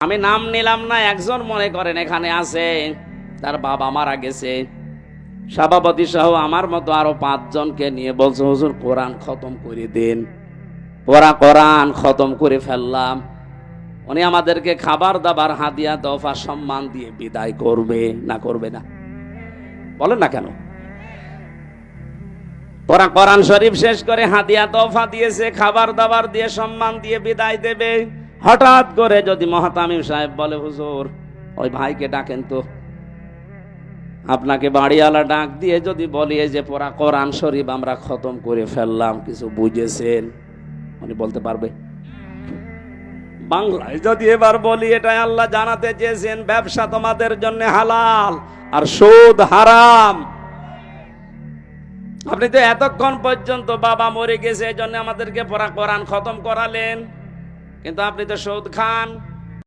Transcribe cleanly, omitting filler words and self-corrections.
আমি নাম নিলাম না, একজন মনে করেন এখানে আছে, তার বাবা মারা গেছে, সভাপতি সহ আমার মতো আরো 5 জনকে নিয়ে বলছে হুজুর কোরআন খতম করে দিন। ওরা কোরআন খতম করে ফেললাম। উনি আমাদেরকে খাবার দাবার হাদিয়া তোফা সম্মান দিয়ে বিদায় করবে না করবে না বলেন না কেন? ওরা কোরআন শরীফ শেষ করে হাদিয়া তোফা দিয়েছে, খাবার দাবার দিয়ে সম্মান দিয়ে বিদায় দেবে। হঠাৎ করে যদি মহতামিম সাহেব বলে হুজুর ওই ভাইকে ডাকেন তো, আপনাকে বাড়িওয়ালা ডাক দিয়ে যদি বলি যে পড়া কোরআন শরীফ আমরা খতম করে ফেললাম, কিছু বুঝেছেন? উনি বলতে পারবে? বাংলায় যদি এবার বলি এটাই আল্লাহ জানাতে চেয়েছেন ব্যবসা তোমাদের জন্য হালাল আর সুদ হারাম। আপনি তো এতক্ষণ পর্যন্ত বাবা মরে গেছে এই জন্য আমাদেরকে পড়া কোরআন খতম করালেন, কিন্তু আপনি তো সুদ খান।